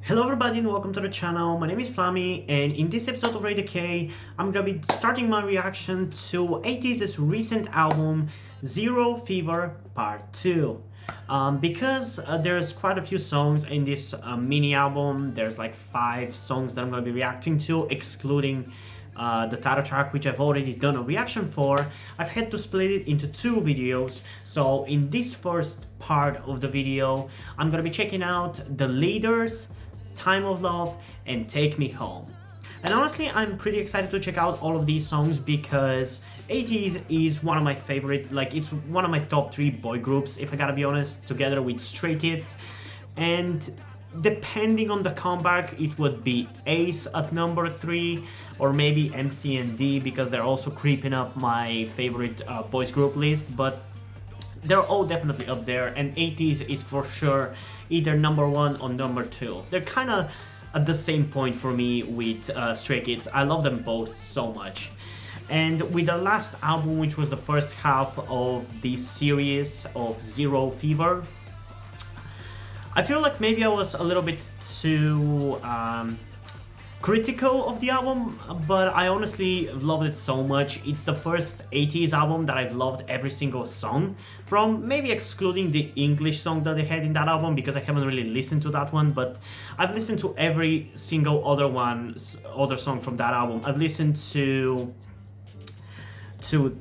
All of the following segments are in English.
Hello everybody and welcome to the channel. My name is Flammy, and in this episode of Radio K, I'm gonna be starting my reaction to Ateez's recent album Zero Fever Part 2. Because there's quite a few songs in this mini album. There's like 5 songs that I'm gonna be reacting to, excluding the title track, which I've already done a reaction for. I've had to split it into 2 videos. So in this first part of the video, I'm gonna be checking out The Leaders, Time of Love, and Take Me Home. And honestly, I'm pretty excited to check out all of these songs because Ateez is one of my favorite, like it's one of my top 3 boy groups, if I gotta be honest, together with Stray Kids. And depending on the comeback, it would be Ace at number 3, or maybe MC and D, because they're also creeping up my favorite boys group list. But they're all definitely up there, and Ateez is for sure either number 1 or number 2. They're kind of at the same point for me with Stray Kids. I love them both so much. And with the last album, which was the first half of this series of Zero Fever, I feel like maybe I was a little bit too critical of the album, but I honestly loved it so much. It's the first Ateez album that I've loved every single song from, maybe excluding the English song that they had in that album because I haven't really listened to that one, but I've listened to every single other song from that album. I've listened to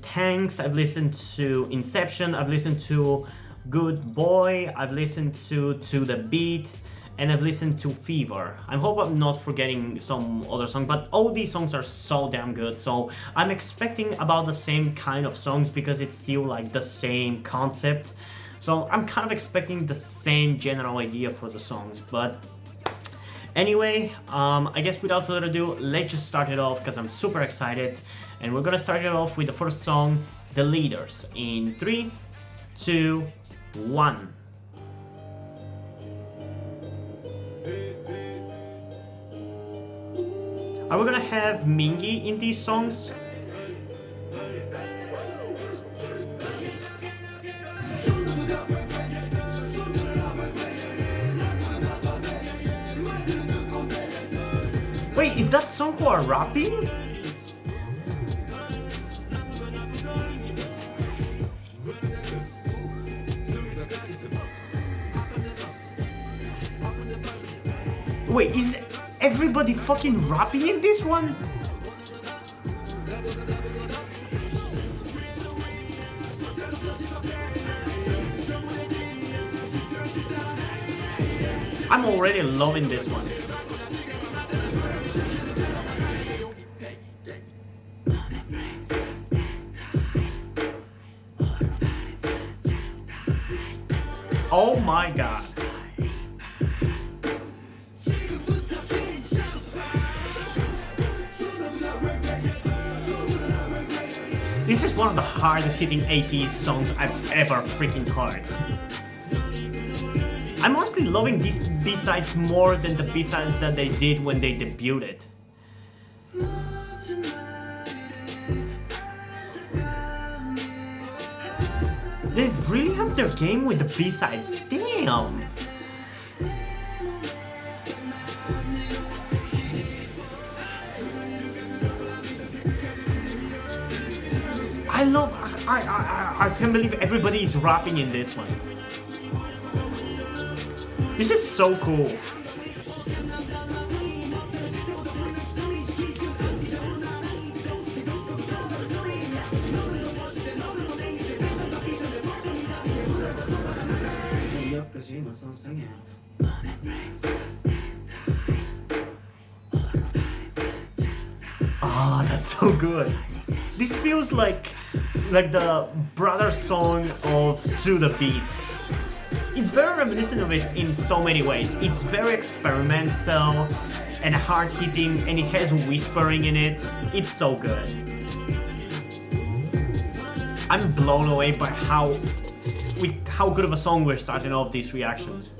Tanks, I've listened to Inception, I've listened to Good Boy, I've listened to The Beat, and I've listened to Fever. I hope I'm not forgetting some other song, but all these songs are so damn good, so I'm expecting about the same kind of songs because it's still like the same concept. So I'm kind of expecting the same general idea for the songs, but anyway, I guess without further ado, let's just start it off because I'm super excited. And we're gonna start it off with the first song, The Leaders, in 3, 2, 1. Are we gonna have Mingi in these songs? Wait, is that song who are rapping? Wait, is everybody fucking rapping in this one? I'm already loving this one. Oh my god. This is one of the hardest hitting Ateez songs I've ever freaking heard. I'm honestly loving these B-sides more than the B-sides that they did when they debuted. They really have their game with the B-sides, damn! I can't believe everybody is rapping in this one. This is so cool. Ah, that's so good. This feels like the brother song of To The Beat. It's very reminiscent of it in so many ways. It's very experimental and hard-hitting, and it has whispering in it. It's so good. I'm blown away by how good of a song we're starting off these reactions.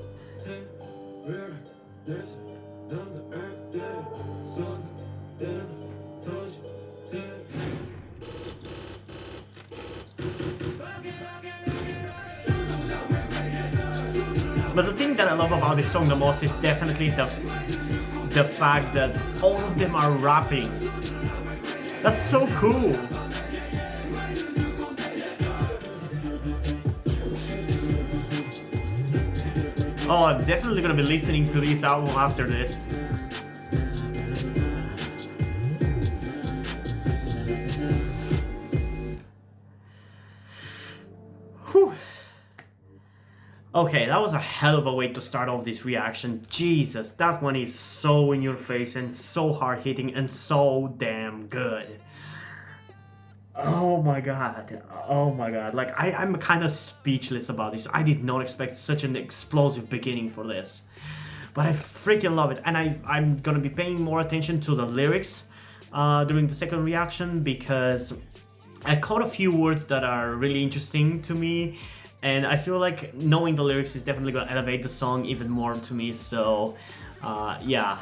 But the thing that I love about this song the most is definitely the fact that all of them are rapping. That's so cool. Oh, I'm definitely gonna be listening to this album after this. Whew. Okay, that was a hell of a way to start off this reaction. Jesus, that one is so in your face and so hard hitting and so damn good. Oh my god, oh my god, like I'm kind of speechless about this. I did not expect such an explosive beginning for this, but I freaking love it. And I'm gonna be paying more attention to the lyrics during the second reaction, because I caught a few words that are really interesting to me, and I feel like knowing the lyrics is definitely gonna elevate the song even more to me. So yeah,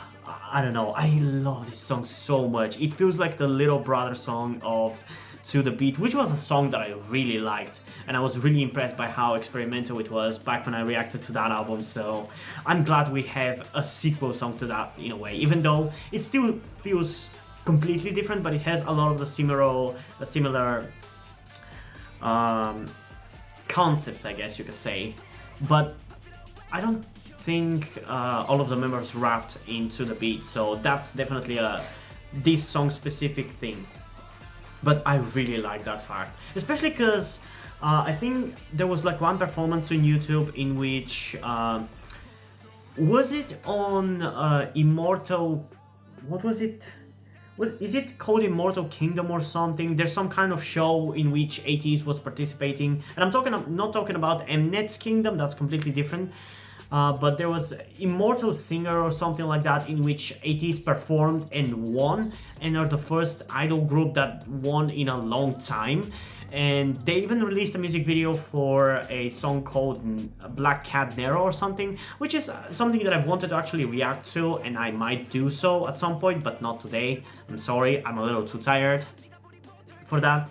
I don't know, I love this song so much. It feels like the little brother song of To The Beat, which was a song that I really liked, and I was really impressed by how experimental it was back when I reacted to that album. So I'm glad we have a sequel song to that in a way, even though it still feels completely different, but it has a lot of the similar concepts, I guess you could say. But I don't think all of the members rapped into the beat, so that's definitely a this song specific thing. But I really like that fact, especially because I think there was like one performance on YouTube in which was it on Immortal, what was it? Is it called Immortal Kingdom or something? There's some kind of show in which Ateez was participating, and I'm not talking about Mnet's Kingdom, that's completely different. But there was Immortal Singer or something like that, in which Ateez performed and won, and are the first idol group that won in a long time. And they even released a music video for a song called Black Cat Nero or something, which is something that I've wanted to actually react to, and I might do so at some point, but not today. I'm sorry, I'm a little too tired for that.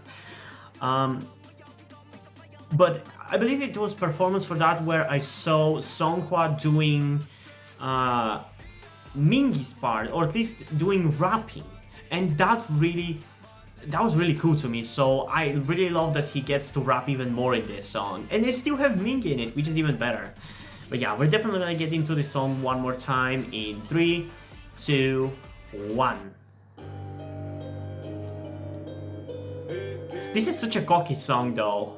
But I believe it was performance for that where I saw Songhwa doing Mingi's part, or at least doing rapping, and that was really cool to me. So I really love that he gets to rap even more in this song, and they still have Mingi in it, which is even better. But yeah, we're definitely gonna get into this song one more time in 3, 2, 1. This is such a cocky song though,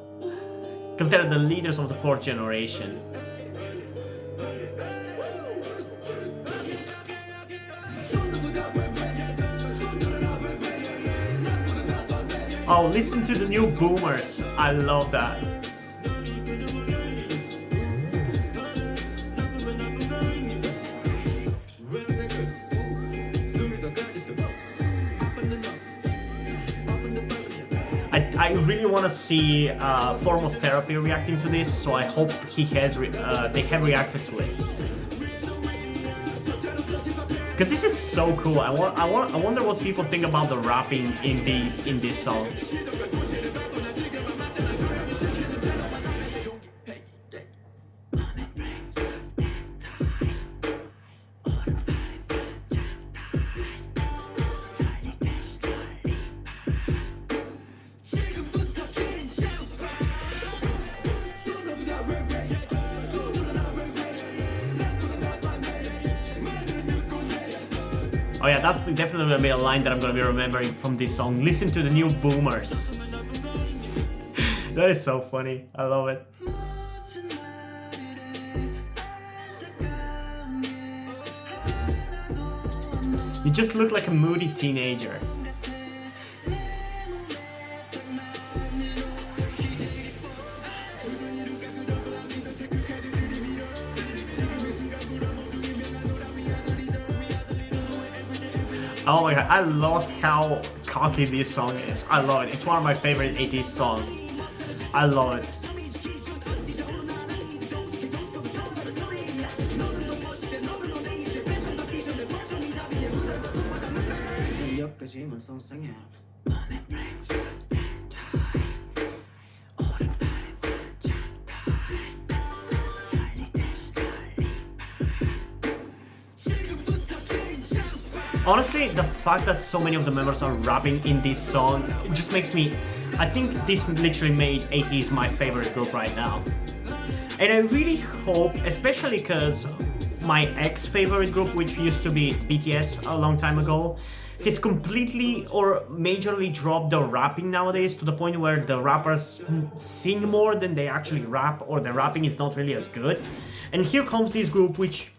because they're the leaders of the 4th generation. Oh, listen to the new boomers. I love that. I really want to see Form of Therapy reacting to this, so I hope they have reacted to it. Because this is so cool. I wonder what people think about the rapping in this song. Oh yeah, that's definitely gonna be a line that I'm gonna be remembering from this song. Listen to the new boomers. That is so funny. I love it. You just look like a moody teenager. Oh my god, I love how cocky this song is. I love it. It's one of my favorite 80s songs. I love it. Honestly, the fact that so many of the members are rapping in this song, it just makes me... I think this literally made Ateez my favorite group right now. And I really hope, especially because my ex-favorite group, which used to be BTS a long time ago, has completely or majorly dropped the rapping nowadays to the point where the rappers sing more than they actually rap, or the rapping is not really as good. And here comes this group which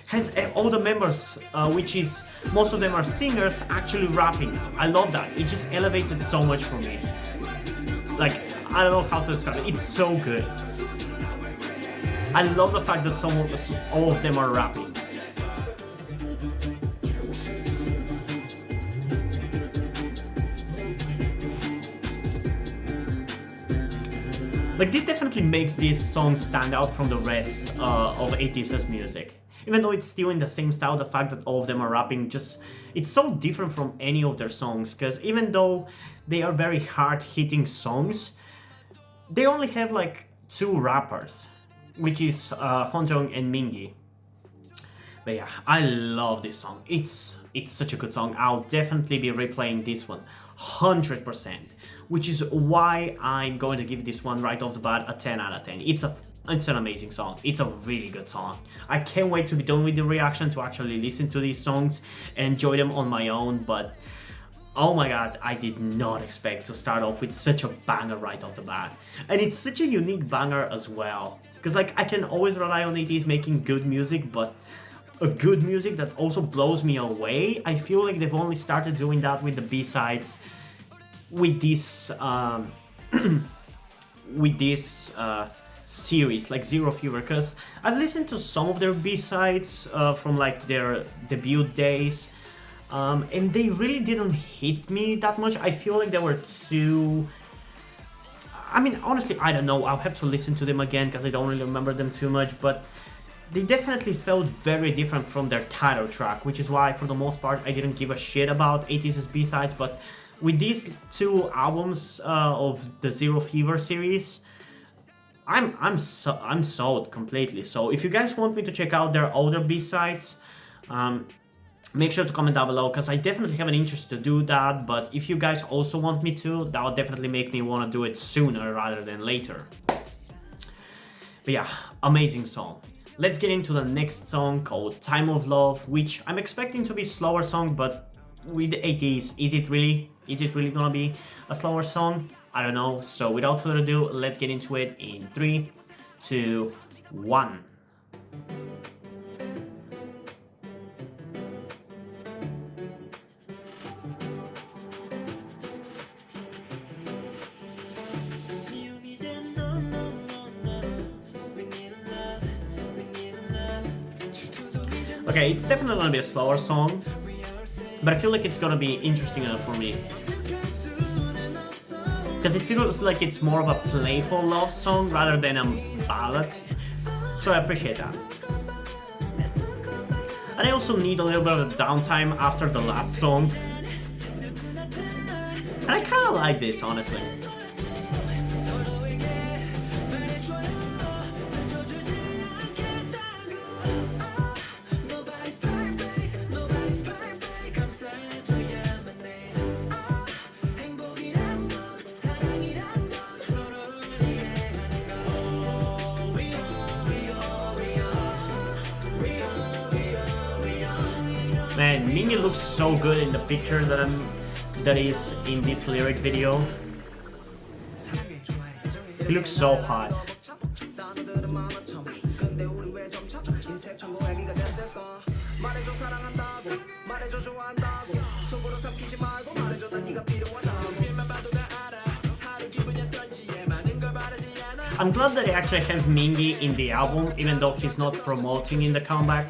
has all the members, which is, most of them are singers, actually rapping. I love that. It just elevates it so much for me. Like, I don't know how to describe it. It's so good. I love the fact that all of them are rapping. Like, this definitely makes this song stand out from the rest of Ateez's music. Even though it's still in the same style, the fact that all of them are rapping just... It's so different from any of their songs, because even though they are very hard-hitting songs, they only have like 2 rappers, which is Honjong and Mingi. But yeah, I love this song. It's such a good song. I'll definitely be replaying this one 100%, which is why I'm going to give this one right off the bat a 10 out of 10. It's an amazing song. It's a really good song. I can't wait to be done with the reaction, to actually listen to these songs and enjoy them on my own, but oh my god, I did not expect to start off with such a banger right off the bat. And it's such a unique banger as well, because like, I can always rely on Ateez making good music, but a good music that also blows me away. I feel like they've only started doing that with the B-sides, with this series like Zero Fever, because I've listened to some of their B-sides from like their debut days, and they really didn't hit me that much. I feel like they were too... I mean, honestly, I don't know. I'll have to listen to them again because I don't really remember them too much, but they definitely felt very different from their title track, which is why, for the most part, I didn't give a shit about Ateez's B-sides. But with these 2 albums of the Zero Fever series, I'm sold completely. So if you guys want me to check out their older B-sides, make sure to comment down below, because I definitely have an interest to do that. But if you guys also want me to, that would definitely make me want to do it sooner rather than later. But yeah, amazing song. Let's get into the next song called Time of Love, which I'm expecting to be a slower song, but with Ateez, is it really gonna be a slower song? I don't know. So without further ado, let's get into it in 3, 2, 1. Okay, it's definitely gonna be a slower song, but I feel like it's gonna be interesting enough for me, because it feels like it's more of a playful love song rather than a ballad, so I appreciate that. And I also need a little bit of downtime after the last song, and I kinda like this, honestly. Man, Mingi looks so good in the picture that is in this lyric video. He looks so hot. I'm glad that they actually have Mingi in the album, even though he's not promoting in the comeback.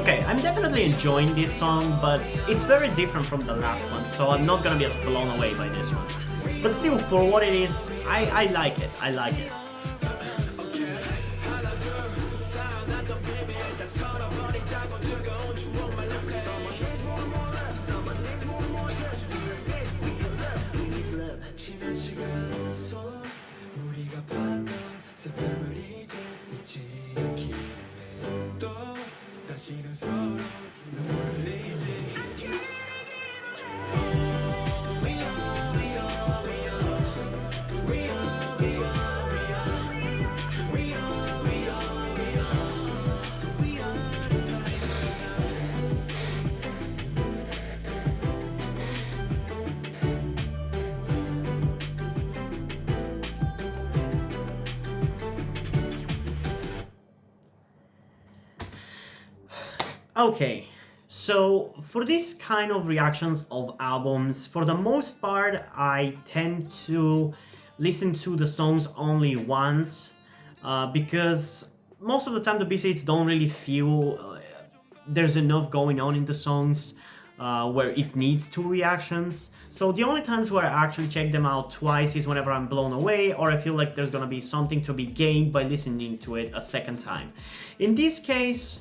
Okay, I'm definitely enjoying this song, but it's very different from the last one, so I'm not gonna be as blown away by this one. But still, for what it is, I like it. I like it. Okay, so for this kind of reactions of albums, for the most part, I tend to listen to the songs only once because most of the time the B-sides don't really feel there's enough going on in the songs where it needs two reactions. So the only times where I actually check them out twice is whenever I'm blown away or I feel like there's gonna be something to be gained by listening to it a second time. In this case,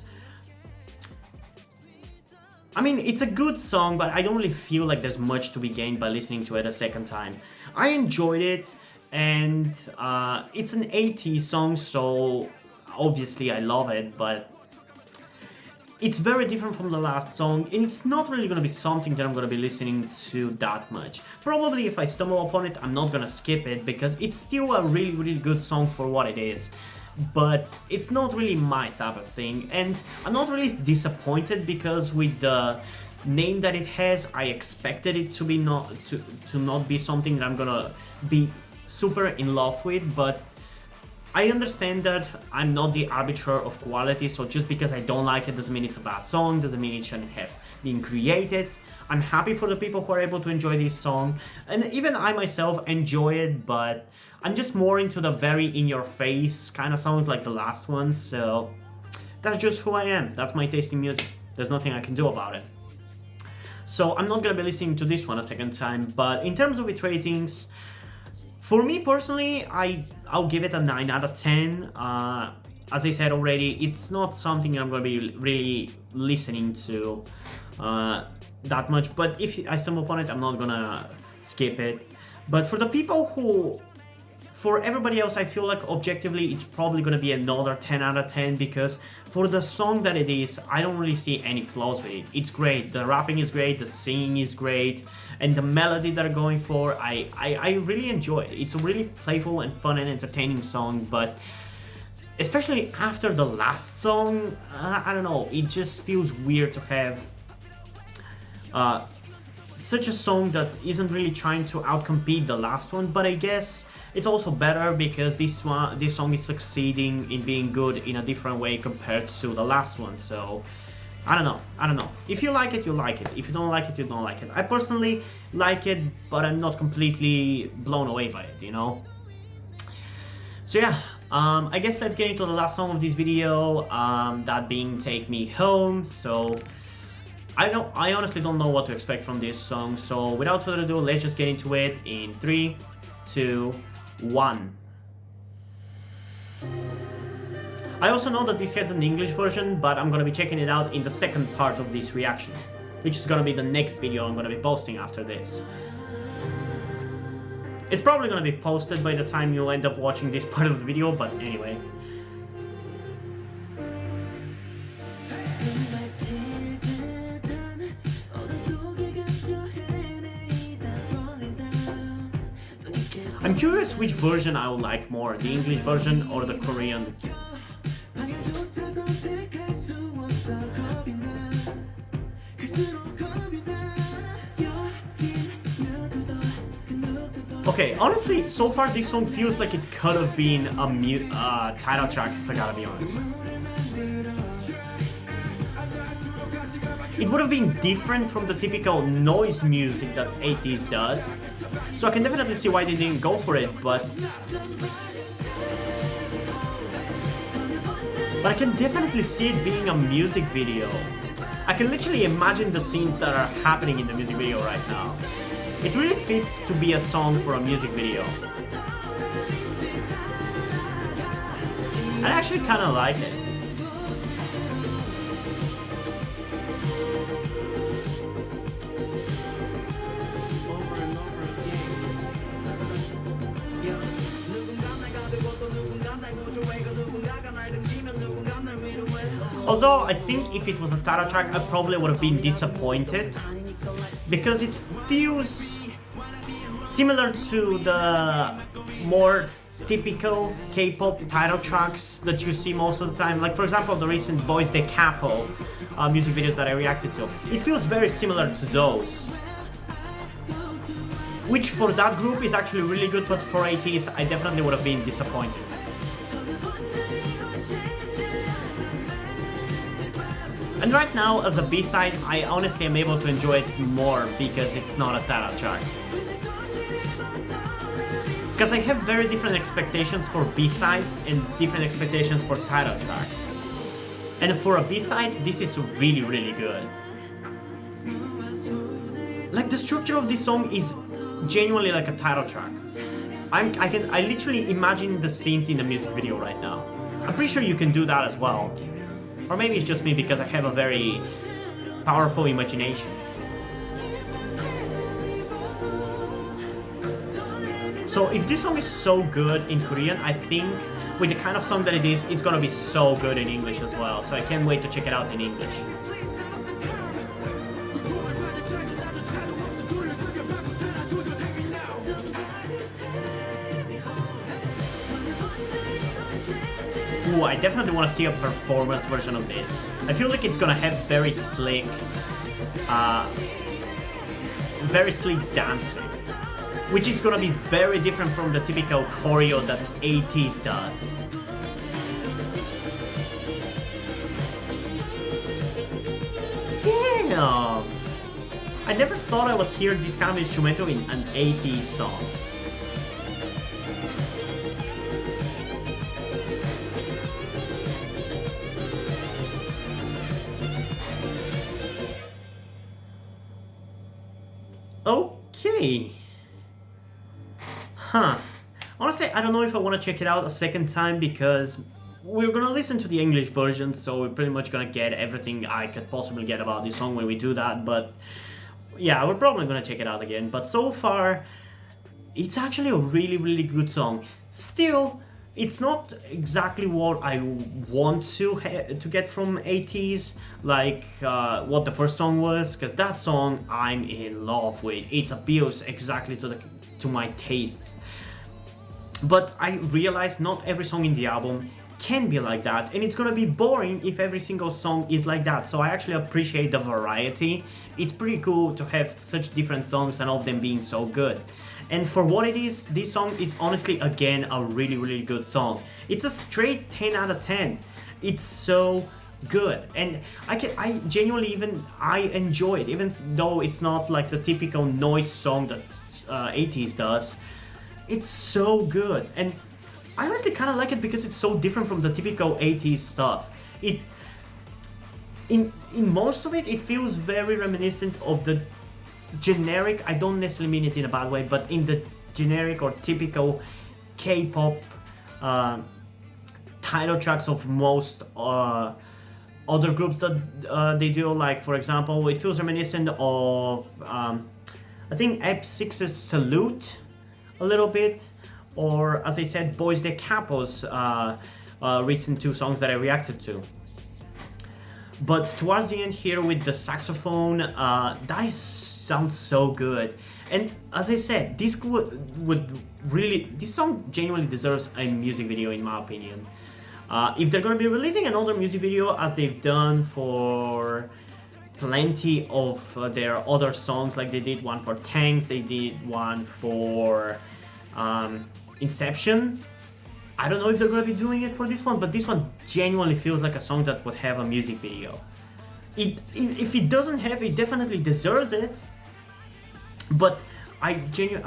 I mean, it's a good song, but I don't really feel like there's much to be gained by listening to it a second time. I enjoyed it, and it's an Ateez song, so obviously I love it, but it's very different from the last song, and it's not really gonna be something that I'm gonna be listening to that much. Probably if I stumble upon it, I'm not gonna skip it, because it's still a really, really good song for what it is. But it's not really my type of thing, and I'm not really disappointed because with the name that it has, I expected it to be not be something that I'm gonna be super in love with, but I understand that I'm not the arbiter of quality, so just because I don't like it doesn't mean it's a bad song, doesn't mean it shouldn't have been created. I'm happy for the people who are able to enjoy this song, and even I myself enjoy it, but I'm just more into the very in-your-face kind of songs like the last one, so that's just who I am. That's my taste in music. There's nothing I can do about it. So I'm not gonna be listening to this one a second time, but in terms of its ratings, for me personally, I'll give it a 9 out of 10. As I said already, it's not something I'm gonna be really listening to that much, but if I stumble upon it, I'm not gonna skip it. But for the people who, for everybody else, I feel like objectively it's probably gonna be another 10 out of 10 because for the song that it is, I don't really see any flaws with it. It's great, the rapping is great, the singing is great, and the melody that they're going for, I really enjoy it. It's a really playful and fun and entertaining song, but especially after the last song, I don't know, it just feels weird to have such a song that isn't really trying to outcompete the last one, but I guess it's also better because this song is succeeding in being good in a different way compared to the last one. So I don't know. If you like it, you like it. If you don't like it, you don't like it. I personally like it, but I'm not completely blown away by it, you know? So yeah, I guess let's get into the last song of this video, that being Take Me Home. So I honestly don't know what to expect from this song, so without further ado, let's just get into it in 3, 2, 1. I also know that this has an English version, but I'm gonna be checking it out in the second part of this reaction, which is gonna be the next video I'm gonna be posting after this. It's probably gonna be posted by the time you end up watching this part of the video, but anyway. I'm curious which version I would like more, the English version or the Korean. Okay, honestly, so far this song feels like it could have been a title track, if I gotta be honest. It would have been different from the typical noise music that Ateez does, so I can definitely see why they didn't go for it, but I can definitely see it being a music video. I can literally imagine the scenes that are happening in the music video right now. It really fits to be a song for a music video. I actually kind of like it. Although I think if it was a title track, I probably would have been disappointed because it feels similar to the more typical K-pop title tracks that you see most of the time. Like for example, the recent Boys de Capo music videos that I reacted to. It feels very similar to those. Which for that group is actually really good, but for Ateez, I definitely would have been disappointed. And right now, as a B-side, I honestly am able to enjoy it more because it's not a title track. Because I have very different expectations for B-sides and different expectations for title tracks. And for a B-side, this is really, really good. Like the structure of this song is genuinely like a title track. I literally imagine the scenes in the music video right now. I'm pretty sure you can do that as well. Or maybe it's just me because I have a very powerful imagination. So if this song is so good in Korean, I think with the kind of song that it is, it's gonna be so good in English as well. So I can't wait to check it out in English. Ooh, I definitely want to see a performance version of this. I feel like it's gonna have very slick dancing, which is gonna be very different from the typical choreo that Ateez does. Damn! I never thought I would hear this kind of instrumental in an Ateez song. Okay. Huh. Honestly, I don't know if I want to check it out a second time because we're gonna listen to the English version, so we're pretty much gonna get everything I could possibly get about this song when we do that. But yeah, we're probably gonna check it out again. But so far, it's actually a really, really good song. Still, it's not exactly what I want to get from Ateez, like what the first song was, because that song I'm in love with. It appeals exactly to my tastes. But I realize not every song in the album can be like that, and it's gonna be boring if every single song is like that. So I actually appreciate the variety. It's pretty cool to have such different songs and all of them being so good. And for what it is, this song is honestly, again, a really, really good song. It's a straight 10 out of 10. It's so good. And I genuinely I enjoy it, even though it's not like the typical noise song that Ateez does. It's so good. And I honestly kind of like it because it's so different from the typical Ateez stuff. In most of it, it feels very reminiscent of the generic, I don't necessarily mean it in a bad way, but in the generic or typical K-pop title tracks of most other groups that they do. Like for example, it feels reminiscent of I think Ep6's Salute a little bit, or as I said, Boys de Capo's recent two songs that I reacted to. But towards the end here with the saxophone, that sounds so good. And as I said, this song genuinely deserves a music video in my opinion. If they're gonna be releasing another music video as they've done for plenty of their other songs, like they did one for Tanks, they did one for Inception. I don't know if they're gonna be doing it for this one, but this one genuinely feels like a song that would have a music video. If it doesn't have, it definitely deserves it. But I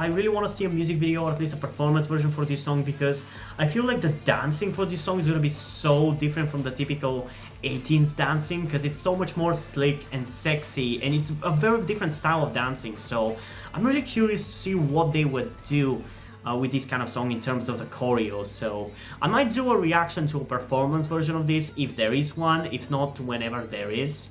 really want to see a music video, or at least a performance version for this song, because I feel like the dancing for this song is gonna be so different from the typical Ateez dancing, because it's so much more slick and sexy, and it's a very different style of dancing. So I'm really curious to see what they would do with this kind of song in terms of the choreo. So I might do a reaction to a performance version of this if there is one, if not, whenever there is.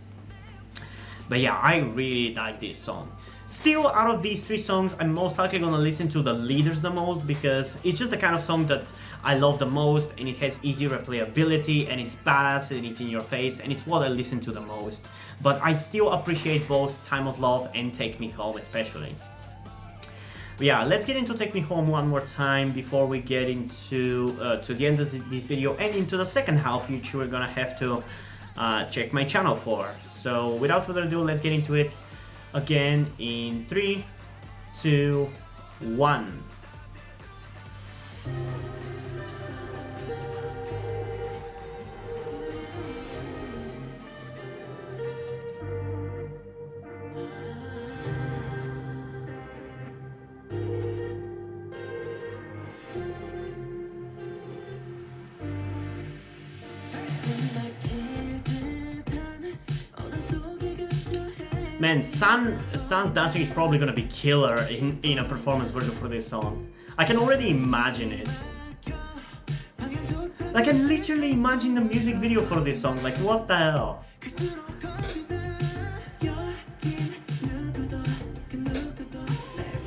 But yeah, I really like this song. Still, out of these 3 songs, I'm most likely gonna listen to the leaders the most, because it's just the kind of song that I love the most, and it has easy replayability, and it's badass, and it's in your face, and it's what I listen to the most. But I still appreciate both Time of Love and Take Me Home especially. But yeah, let's get into Take Me Home one more time before we get into to the end of this video and into the second half, which we're gonna have to check my channel for. So without further ado, let's get into it again in 3, 2, 1. Man, Sun's dancing is probably gonna be killer in a performance version for this song. I can already imagine it. Like, I can literally imagine the music video for this song. Like, what the hell?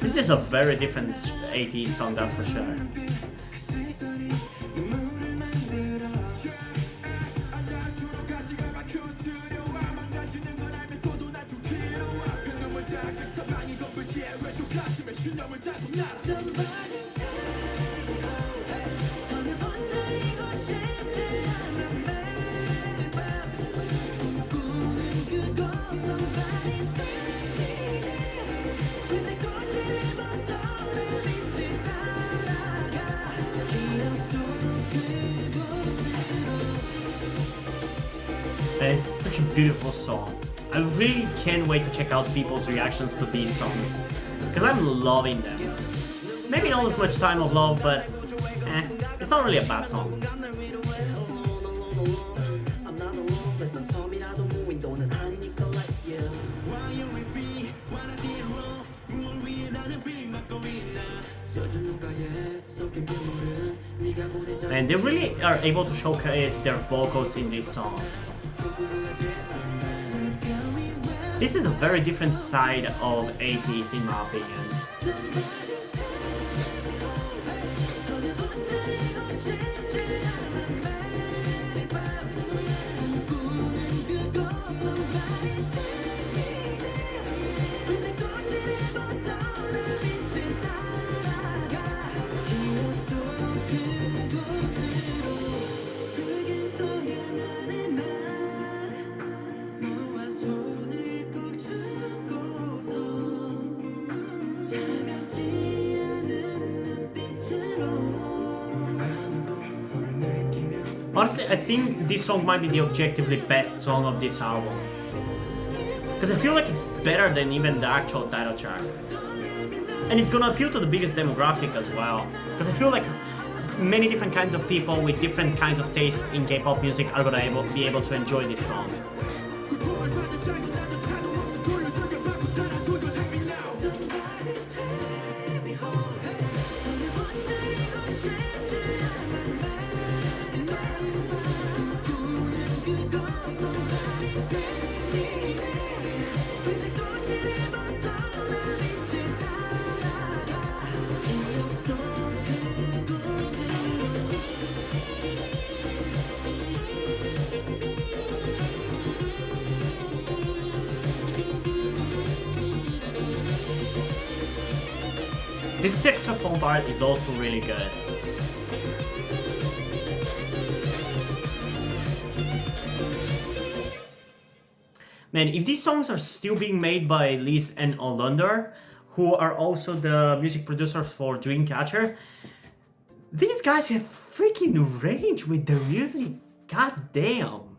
This is a very different Ateez song, that's for sure. It's such a beautiful song. I really can't wait to check out people's reactions to these songs, because I'm loving them. Maybe not as much Time of Love, but it's not really a bad song. And they really are able to showcase their vocals in this song. This is a very different side of Ateez in my opinion. Honestly, I think this song might be the objectively best song of this album, because I feel like it's better than even the actual title track. And it's gonna appeal to the biggest demographic as well, because I feel like many different kinds of people with different kinds of taste in K-pop music are gonna be able to enjoy this song. This saxophone part is also really good. Man, if these songs are still being made by Liz and Olander, who are also the music producers for Dreamcatcher, these guys have freaking range with their music. God damn.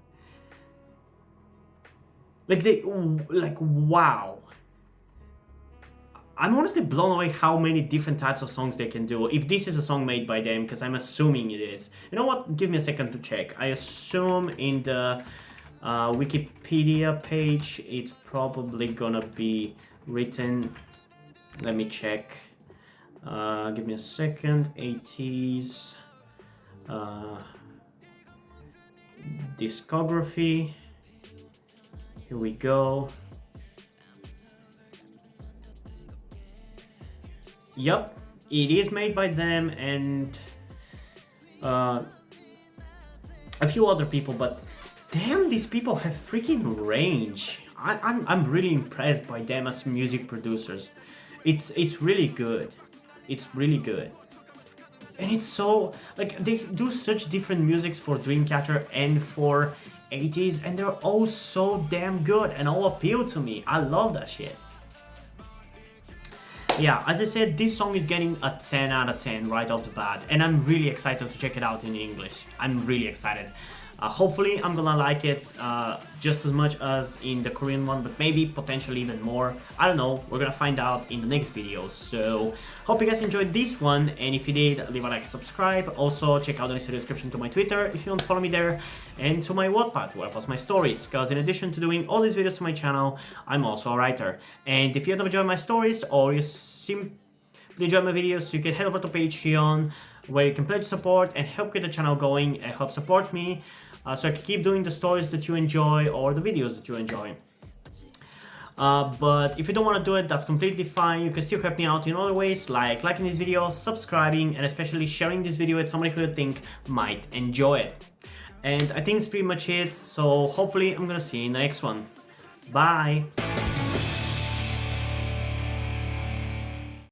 Like wow. I'm honestly blown away how many different types of songs they can do, if this is a song made by them, because I'm assuming it is. You know what? Give me a second to check. I assume in the Wikipedia page, it's probably gonna be written. Let me check. Give me a second. Ateez discography. Here we go. Yup, it is made by them and a few other people, but damn, these people have freaking range. I'm really impressed by them as music producers. It's really good. It's really good. And it's so, like, they do such different musics for Dreamcatcher and for Ateez, and they're all so damn good and all appeal to me. I love that shit. Yeah, as I said, this song is getting a 10 out of 10 right off the bat, and I'm really excited to check it out in English. I'm really excited. Hopefully I'm gonna like it just as much as in the Korean one, but maybe potentially even more. I don't know, we're gonna find out in the next video. So hope you guys enjoyed this one, and if you did, leave a like and subscribe. Also check out the description to my Twitter if you want to follow me there, and to my Wattpad where I post my stories, because in addition to doing all these videos to my channel, I'm also a writer. And if you don't enjoy my stories, or you simply enjoy my videos, you can head over to Patreon, where you can pledge support and help get the channel going and help support me, so I can keep doing the stories that you enjoy or the videos that you enjoy. But if you don't want to do it, that's completely fine. You can still help me out in other ways, like liking this video, subscribing, and especially sharing this video with somebody who you think might enjoy it. And I think that's pretty much it, so hopefully I'm gonna see you in the next one. Bye!